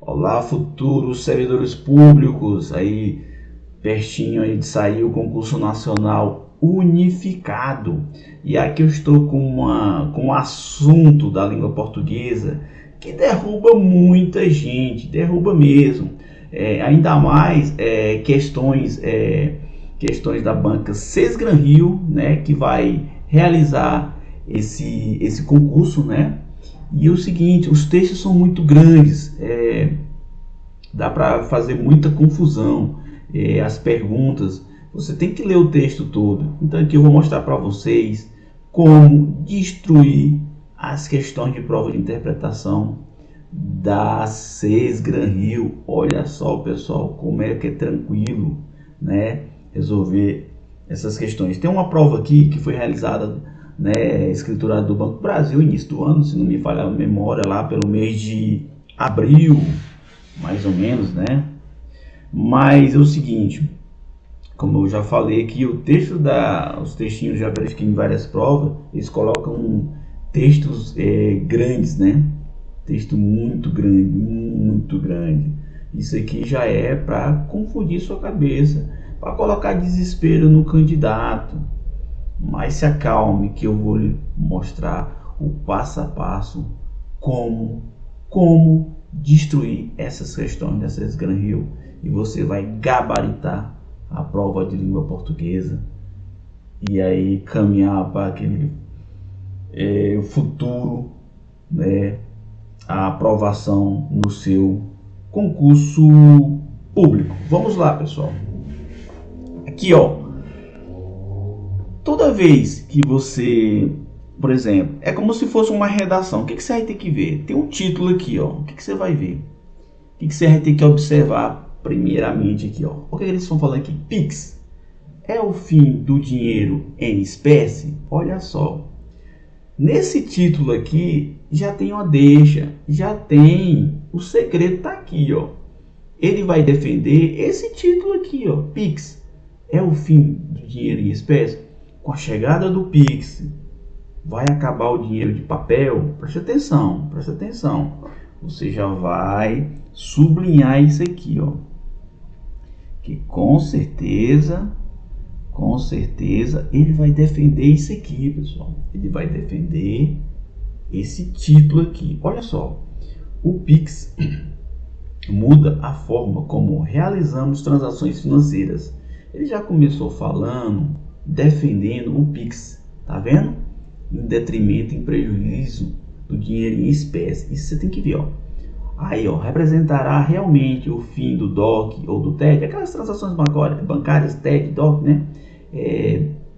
Olá, futuros servidores públicos, aí pertinho aí de sair o concurso nacional unificado. E aqui eu estou com um assunto da língua portuguesa que derruba muita gente, derruba mesmo. Ainda mais questões da banca Sesgran Rio, né, que vai realizar esse concurso, né? E é o seguinte, os textos são muito grandes, dá para fazer muita confusão. As perguntas, você tem que ler o texto todo. Então aqui eu vou mostrar para vocês como destruir as questões de prova de interpretação da Sesgran Rio. Olha só, pessoal, como é que é tranquilo, né, resolver essas questões. Tem uma prova aqui que foi realizada, né, escriturada do Banco do Brasil, início do ano, se não me falha a memória, lá pelo mês de abril, mais ou menos, né? Mas é o seguinte, como eu já falei aqui, os textinhos já verifiquei em várias provas, eles colocam textos grandes, né? Texto muito grande, muito grande. Isso aqui já é para confundir sua cabeça, para colocar desespero no candidato. Mas se acalme que eu vou lhe mostrar o passo a passo como destruir essas questões da Sesgran Rio, e você vai gabaritar a prova de língua portuguesa e aí caminhar para aquele futuro, né, a aprovação no seu concurso público. Vamos lá, pessoal. Aqui, ó, toda vez que você, por exemplo, é como se fosse uma redação. O que você vai ter que ver? Tem um título aqui, ó. O que você vai ver? O que você vai ter que observar primeiramente aqui, ó? O que eles estão falando aqui? Pix é o fim do dinheiro em espécie? Olha só. Nesse título aqui já tem uma deixa, já tem o segredo, tá aqui, ó. Ele vai defender esse título aqui, ó. Pix é o fim do dinheiro em espécie? Com a chegada do Pix, vai acabar o dinheiro de papel? Preste atenção, preste atenção. Você já vai sublinhar isso aqui, ó. Que com certeza ele vai defender isso aqui, pessoal. Ele vai defender esse título aqui. Olha só, o Pix muda a forma como realizamos transações financeiras. Ele já começou falando, defendendo o Pix, tá vendo? Em detrimento, em prejuízo do dinheiro em espécie. Isso você tem que ver, ó. Aí, ó, representará realmente o fim do DOC ou do TED, aquelas transações bancárias, TED, DOC, né?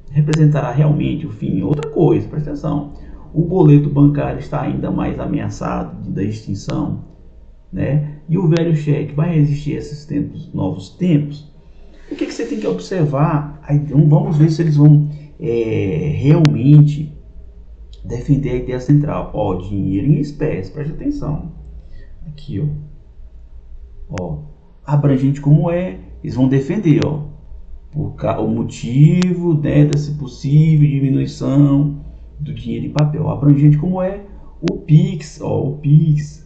Representará realmente o fim. Outra coisa, presta atenção, o boleto bancário está ainda mais ameaçado da extinção, né? E o velho cheque vai resistir a esses tempos, novos tempos? O que você tem que observar? Aí, então, vamos ver se eles vão realmente defender a ideia central. Ó, dinheiro em espécie, preste atenção. Aqui, ó, abrangente como é, eles vão defender, ó, o motivo, né, dessa possível diminuição do dinheiro em papel. Abrangente como é, o Pix, ó, o Pix,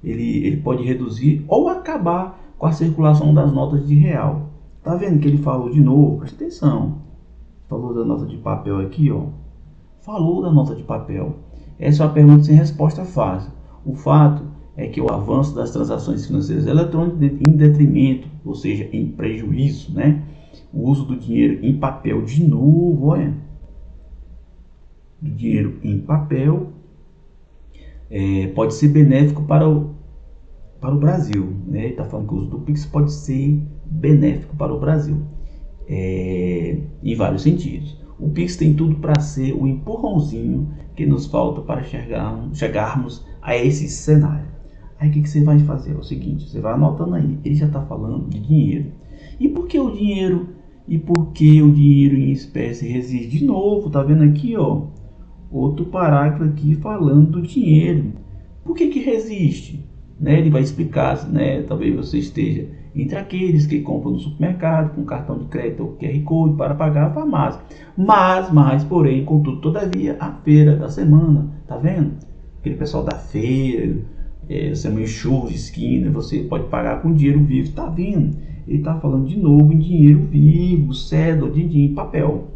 ele pode reduzir ou acabar com a circulação das notas de real. Tá vendo que ele falou de novo? Presta atenção. Falou da nota de papel aqui, ó. Falou da nota de papel. Essa é uma pergunta sem resposta fácil. O fato é que o avanço das transações financeiras eletrônicas em detrimento, ou seja, em prejuízo, né? O uso do dinheiro em papel de novo, olha. Do dinheiro em papel pode ser benéfico para o Brasil, né? Ele está falando que o uso do Pix pode ser benéfico para o Brasil, em vários sentidos. O Pix tem tudo para ser o empurrãozinho que nos falta para chegarmos a esse cenário. Aí o que você vai fazer? É o seguinte, você vai anotando aí, ele já está falando de dinheiro. E por que o dinheiro? E por que o dinheiro em espécie resiste? De novo, tá vendo aqui, ó, outro parágrafo aqui falando do dinheiro. Por que resiste? Né? Ele vai explicar, né? Talvez você esteja entre aqueles que compram no supermercado com cartão de crédito ou QR Code para pagar a farmácia. Mas, porém, contudo, todavia, a feira da semana, tá vendo? Aquele pessoal da feira, Você é um churro de esquina, você pode pagar com dinheiro vivo. Tá vendo? Ele está falando de novo em dinheiro vivo, cédula, din-din, papel.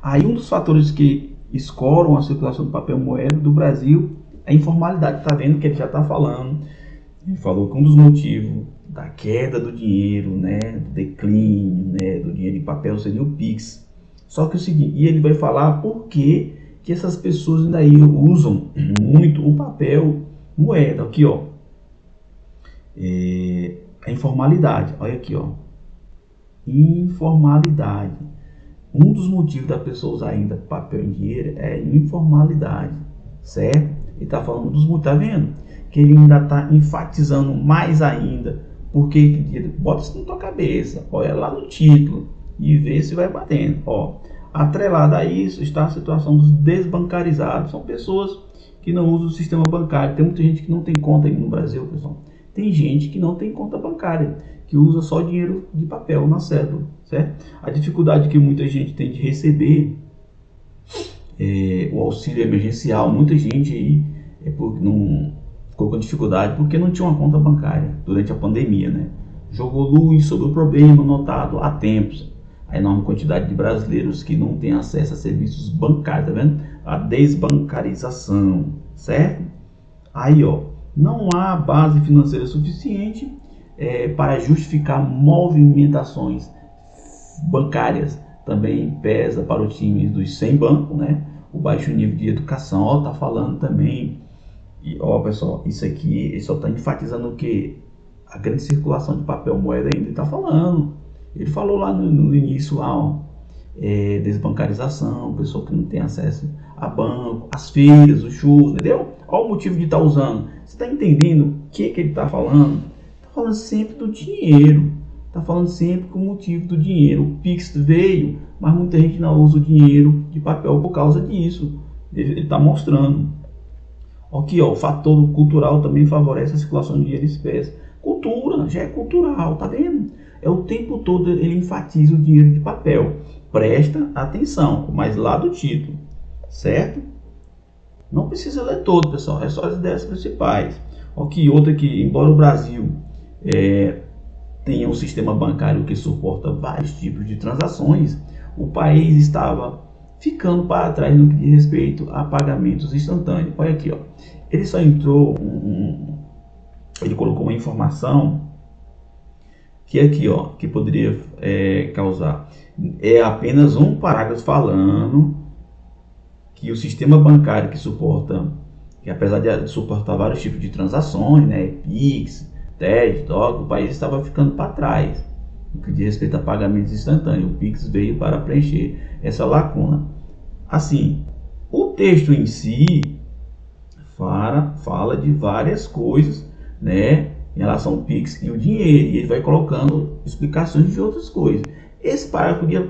Aí um dos fatores que escoram a circulação do papel moeda do Brasil é a informalidade. Tá vendo que ele já está falando? Ele falou que um dos motivos da queda do dinheiro, né, do declínio, né, do dinheiro em papel seria o Pix. Só que é o seguinte, e ele vai falar por que essas pessoas ainda usam muito o papel moeda. Aqui, ó, a informalidade. Olha aqui, ó, informalidade. Um dos motivos da pessoa usar ainda papel em dinheiro é a informalidade, certo? Ele está falando dos motivos, tá vendo? Que ele ainda está enfatizando mais ainda. Porque bota isso na tua cabeça, olha lá no título e vê se vai batendo. Ó, atrelado a isso está a situação dos desbancarizados. São pessoas que não usam o sistema bancário. Tem muita gente que não tem conta aí no Brasil, pessoal. Tem gente que não tem conta bancária, que usa só dinheiro de papel na cédula, certo? A dificuldade que muita gente tem de receber o auxílio emergencial, muita gente aí não ficou com dificuldade porque não tinha uma conta bancária durante a pandemia, né? Jogou luz sobre o problema notado há tempos. A enorme quantidade de brasileiros que não têm acesso a serviços bancários, tá vendo? A desbancarização, certo? Aí, ó, não há base financeira suficiente para justificar movimentações bancárias. Também pesa para os times dos sem banco, né? O baixo nível de educação, ó, tá falando também. E ó, pessoal, isso aqui ele só está enfatizando o que a grande circulação de papel moeda ainda está falando. Ele falou lá no início lá, ó, desbancarização, pessoa que não tem acesso a banco, as feiras, os shows, entendeu? Olha o motivo de estar usando. Você está entendendo o que ele está falando? Está falando sempre do dinheiro. Está falando sempre com o motivo do dinheiro. O Pix veio, mas muita gente não usa o dinheiro de papel por causa disso. Ele está mostrando. Aqui, ó, o fator cultural também favorece a circulação de dinheiro em espécie. Cultura, já é cultural, tá vendo? É o tempo todo ele enfatiza o dinheiro de papel. Presta atenção, mas lá do título, certo? Não precisa ler todo, pessoal, é só as ideias principais. Aqui, outra que, embora o Brasil tenha um sistema bancário que suporta vários tipos de transações, o país estava ficando para trás no que diz respeito a pagamentos instantâneos. Olha aqui, ó. Ele só entrou, ele colocou uma informação que aqui, ó, que poderia causar. É apenas um parágrafo falando que o sistema bancário que suporta, que apesar de suportar vários tipos de transações, né, Pix, TED, DOC, o país estava ficando para trás no que diz respeito a pagamentos instantâneos. O Pix veio para preencher essa lacuna. Assim, o texto em si fala de várias coisas, né, em relação ao Pix e o dinheiro, e ele vai colocando explicações de outras coisas. Esse parágrafo podia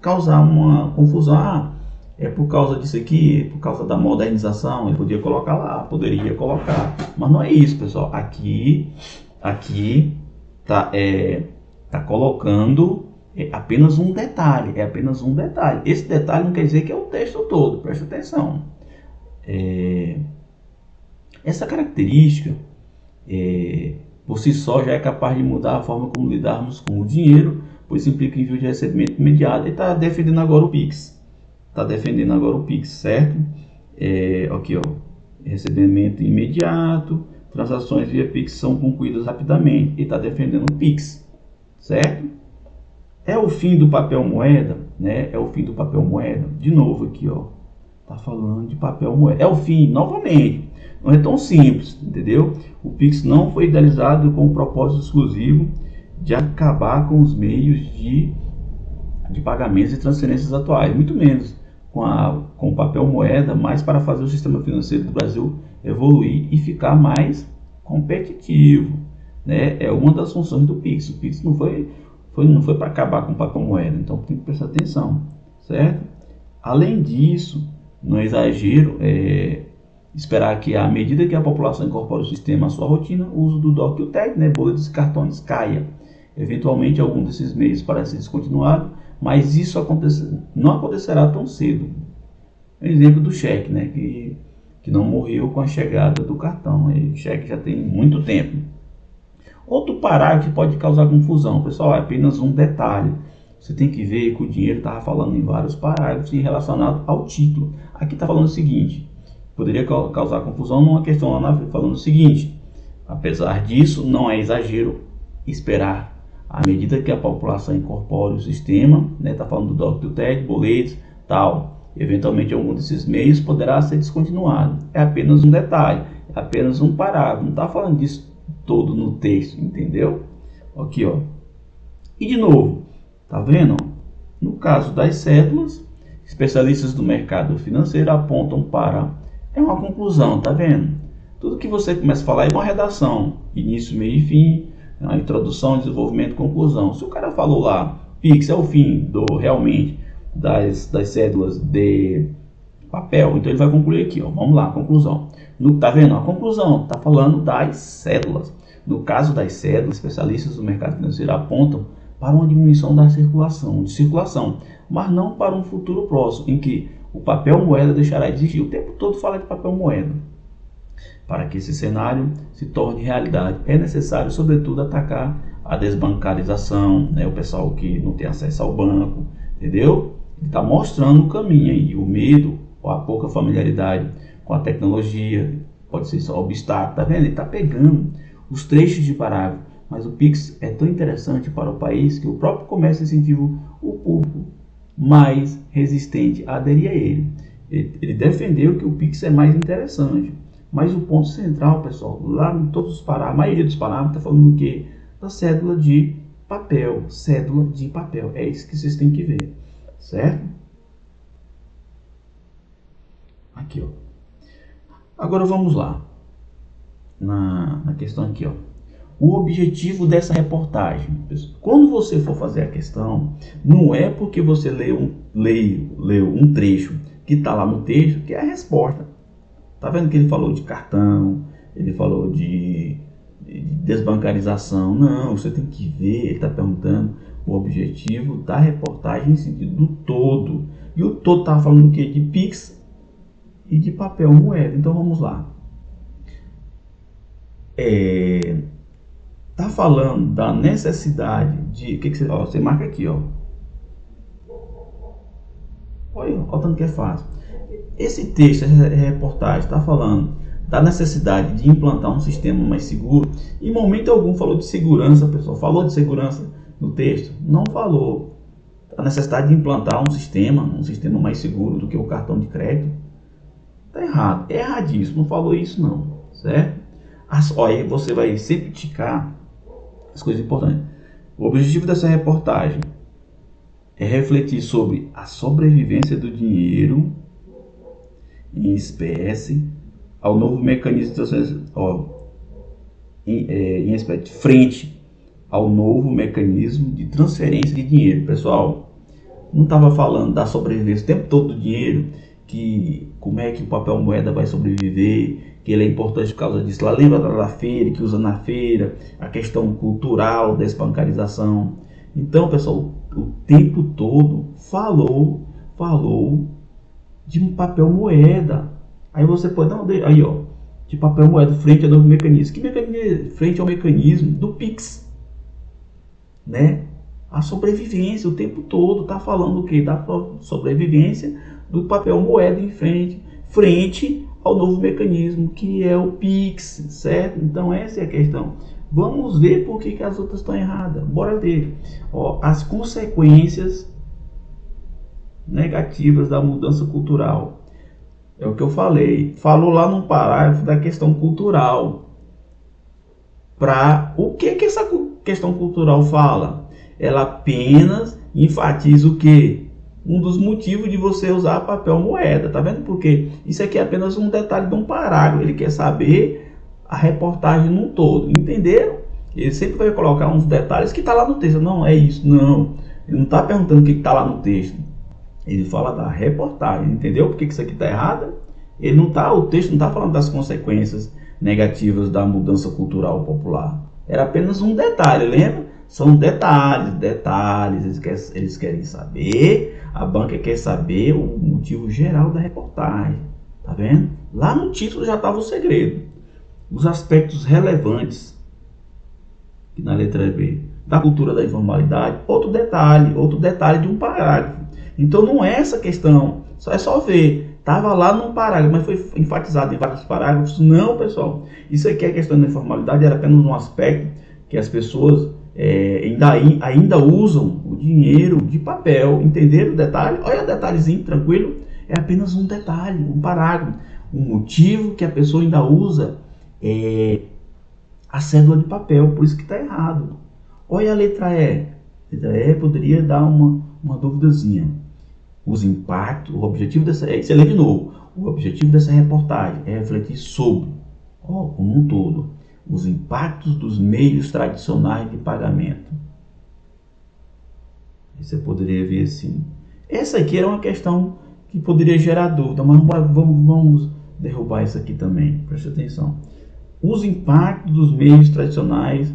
causar uma confusão. É por causa disso aqui, por causa da modernização, ele poderia colocar, mas não é isso, pessoal. Aqui tá colocando apenas um detalhe, Esse detalhe não quer dizer que é o texto todo, presta atenção. Essa característica, por si só, já é capaz de mudar a forma como lidarmos com o dinheiro, pois implica envio de recebimento imediato. Ele está defendendo agora o Pix. Certo? Aqui, ó, recebimento imediato, transações via Pix são concluídas rapidamente. Ele está defendendo o Pix, certo? É o fim do papel moeda, né? De novo aqui, ó, tá falando de papel moeda. É o fim, novamente. Não é tão simples, entendeu? O Pix não foi idealizado com o propósito exclusivo de acabar com os meios de pagamentos e transferências atuais, muito menos com o papel moeda, mas para fazer o sistema financeiro do Brasil evoluir e ficar mais competitivo, né? É uma das funções do Pix. O Pix não foi para acabar com o papel moeda, então tem que prestar atenção, certo? Além disso, não é exagero esperar que, à medida que a população incorpora o sistema à sua rotina, o uso do DOC e o TED, né, boletos e cartões, caia. Eventualmente, algum desses meios parece descontinuado, mas isso não acontecerá tão cedo. Um exemplo do cheque, né, que que não morreu com a chegada do cartão. O cheque já tem muito tempo. Outro parágrafo que pode causar confusão, pessoal, é apenas um detalhe. Você tem que ver que o dinheiro estava falando em vários parágrafos relacionados ao título. Aqui está falando o seguinte, poderia causar confusão numa questão lá na frente, falando o seguinte: apesar disso, não é exagero esperar, à medida que a população incorpore o sistema, está falando do TED, boletos, tal, eventualmente algum desses meios poderá ser descontinuado. É apenas um detalhe, é apenas um parágrafo, não está falando disso todo no texto, entendeu? Aqui, ó. E de novo, tá vendo? No caso das cédulas, especialistas do mercado financeiro apontam para... É uma conclusão, tá vendo? Tudo que você começa a falar é uma redação, início, meio e fim, a introdução, desenvolvimento, conclusão. Se o cara falou lá, Pix é o fim realmente das cédulas de papel, então ele vai concluir aqui, ó. Vamos lá, conclusão. Tá vendo? A conclusão tá falando das cédulas. No caso das cédulas, especialistas do mercado financeiro apontam para uma diminuição da circulação, mas não para um futuro próximo, em que o papel moeda deixará de existir. O tempo todo fala de papel moeda. Para que esse cenário se torne realidade, é necessário, sobretudo, atacar a desbancarização, o pessoal que não tem acesso ao banco, entendeu? Ele está mostrando o caminho aí, o medo ou a pouca familiaridade com a tecnologia, pode ser só obstáculo, tá vendo? Ele está pegando os trechos de parágrafo, mas o Pix é tão interessante para o país que o próprio comércio incentiva o público mais resistente a aderir a ele. Ele defendeu que o Pix é mais interessante, mas o ponto central, pessoal, lá em todos os parágrafos, a maioria dos parágrafos está falando do quê? Da cédula de papel, cédula de papel, é isso que vocês têm que ver, certo? Aqui, ó. Agora vamos lá, na questão aqui, ó. O objetivo dessa reportagem, quando você for fazer a questão, não é porque você leu um trecho que está lá no texto que é a resposta. Tá vendo que ele falou de cartão, ele falou de desbancarização? Não, você tem que ver, ele está perguntando o objetivo da reportagem em sentido do todo. E o todo está falando o quê? De Pix e de papel moeda. Então vamos lá. Tá falando da necessidade de... você marca aqui, ó. Olha o tanto que é fácil. Esse texto, essa reportagem, está falando da necessidade de implantar um sistema mais seguro. Em momento algum falou de segurança, pessoal. Falou de segurança no texto? Não falou. A necessidade de implantar um sistema mais seguro do que o cartão de crédito. Tá errado. É erradíssimo. Não falou isso não, certo? Aí você vai sempre ticar as coisas importantes. O objetivo dessa reportagem é refletir sobre a sobrevivência do dinheiro em espécie ao novo mecanismo de transferência, frente ao novo mecanismo de transferência de dinheiro. Pessoal, não estava falando da sobrevivência o tempo todo do dinheiro, que como é que o papel moeda vai sobreviver, que ele é importante por causa disso. Lá lembra da feira, que usa na feira, a questão cultural, desbancarização. Então, pessoal, o tempo todo falou de um papel moeda. Aí você pode dar aí, ó, de papel moeda frente ao novo mecanismo. Que mecanismo? Frente ao mecanismo do Pix, né? A sobrevivência o tempo todo tá falando o que? Da sobrevivência do papel moeda em frente ao novo mecanismo, que é o Pix, certo? Então essa é a questão. Vamos ver por que as outras estão erradas. Bora ver. Ó, as consequências negativas da mudança cultural. É o que eu falei. Falou lá no parágrafo da questão cultural. O que essa questão cultural fala? Ela apenas enfatiza o que? Um dos motivos de você usar papel moeda. Tá vendo por quê? Isso aqui é apenas um detalhe de um parágrafo. Ele quer saber a reportagem no todo. Entenderam? Ele sempre vai colocar uns detalhes que tá lá no texto. Não, é isso. Não. Ele não está perguntando o que tá lá no texto. Ele fala da reportagem. Entendeu por que isso aqui tá errado? O texto não está falando das consequências negativas da mudança cultural popular. Era apenas um detalhe, lembra? São detalhes. Eles querem saber, a banca quer saber o motivo geral da reportagem. Tá vendo? Lá no título já estava o segredo. Os aspectos relevantes, que na letra B, da cultura da informalidade. Outro detalhe de um parágrafo. Então não é essa questão, é só ver. Estava lá num parágrafo, mas foi enfatizado em vários parágrafos. Não, pessoal. Isso aqui, a questão da informalidade, era apenas um aspecto que as pessoas ainda usam o dinheiro de papel. Entenderam o detalhe? Olha o detalhezinho, tranquilo. É apenas um detalhe, um parágrafo. Um motivo que a pessoa ainda usa a cédula de papel, por isso que está errado. Olha a letra E. A letra E poderia dar uma duvidazinha. Os impactos, o objetivo dessa... Você lê de novo. O objetivo dessa reportagem é refletir sobre, como um todo, os impactos dos meios tradicionais de pagamento. Você poderia ver assim. Essa aqui era uma questão que poderia gerar dúvida, mas vamos derrubar isso aqui também. Preste atenção. Os impactos dos meios tradicionais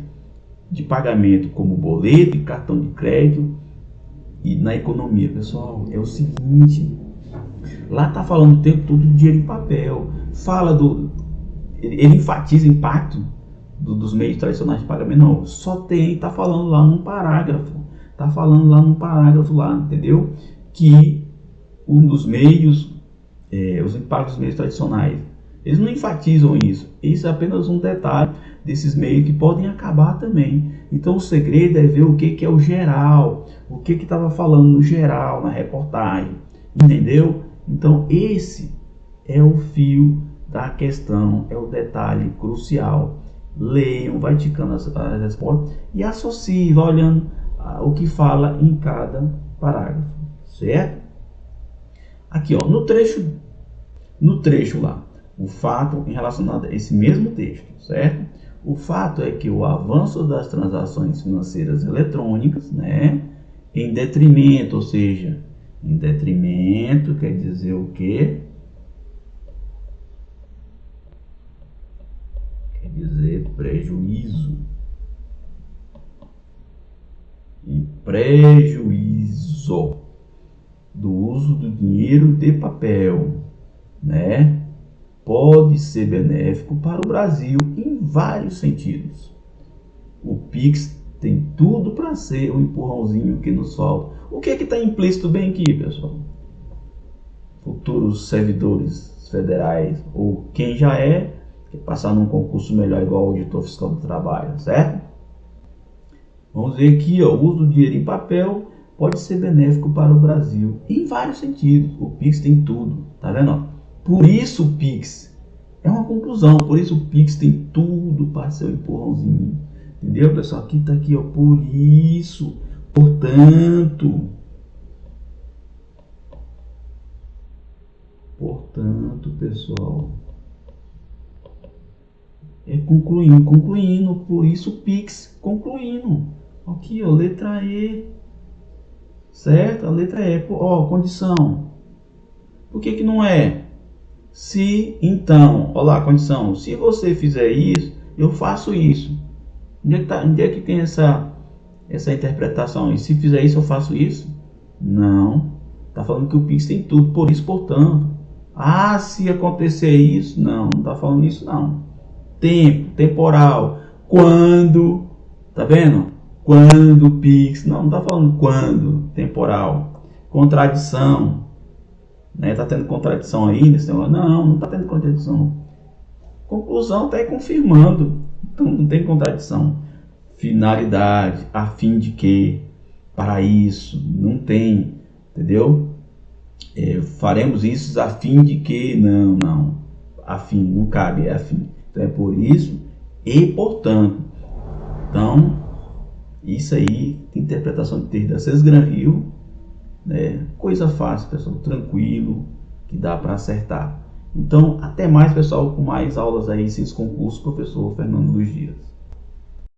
de pagamento, como boleto e cartão de crédito, e na economia, pessoal, é o seguinte. Lá está falando o tempo todo de dinheiro em papel. Ele enfatiza o impacto dos meios tradicionais de pagamento. Não, está falando lá num parágrafo. Está falando lá num parágrafo lá, entendeu? Que um dos meios, os impactos dos meios tradicionais, eles não enfatizam isso. Isso é apenas um detalhe desses meios que podem acabar também. Então o segredo é ver o que é o geral, o que estava falando no geral, na reportagem. Entendeu? Então esse é o fio da questão, é o detalhe crucial. Leiam, vai ticando as respostas e associe, vai olhando o que fala em cada parágrafo, certo? Aqui, ó, no trecho lá, o fato em relacionado a esse mesmo texto, certo? O fato é que o avanço das transações financeiras eletrônicas, né, em detrimento, ou seja, em detrimento quer dizer o quê? Quer dizer prejuízo. E prejuízo do uso do dinheiro de papel, né? Pode ser benéfico para o Brasil em vários sentidos. O Pix tem tudo para ser um empurrãozinho que nos falta. O que está implícito bem aqui, pessoal? Futuros servidores federais ou quem já quer passar num concurso melhor igual o auditor fiscal do trabalho, certo? Vamos ver aqui, ó, o uso do dinheiro em papel pode ser benéfico para o Brasil em vários sentidos. O Pix tem tudo, tá vendo? Por isso o Pix é uma conclusão, por isso o Pix tem tudo para ser um empurrãozinho. Entendeu, pessoal? Aqui tá aqui, ó, por isso, portanto, pessoal, é concluindo, por isso o Pix, concluindo. Aqui, ó, letra E, certo? A letra E, ó, condição. Por que não é? Se, então, olha lá, condição. Se você fizer isso, eu faço isso. Onde é que tem essa interpretação? E se fizer isso, eu faço isso? Não. Está falando que o Pix tem tudo, por isso, portanto. Ah, se acontecer isso? Não está falando isso, não. Tempo, temporal. Quando, tá vendo? Quando o Pix, não está falando quando, temporal. Contradição. Tá tendo contradição aí nesse negócio? Não está tendo contradição. Conclusão está aí confirmando. Então não tem contradição. Finalidade, a fim de que, para isso, não tem, entendeu? Faremos isso a fim de que, não. A fim, não cabe, é a fim. Então é por isso e portanto. Então, isso aí, tem interpretação de texto da Sesgran Rio. Coisa fácil, pessoal, tranquilo, que dá para acertar. Então, até mais, pessoal, com mais aulas aí, Ciências Concurso, professor Fernando Luiz Dias.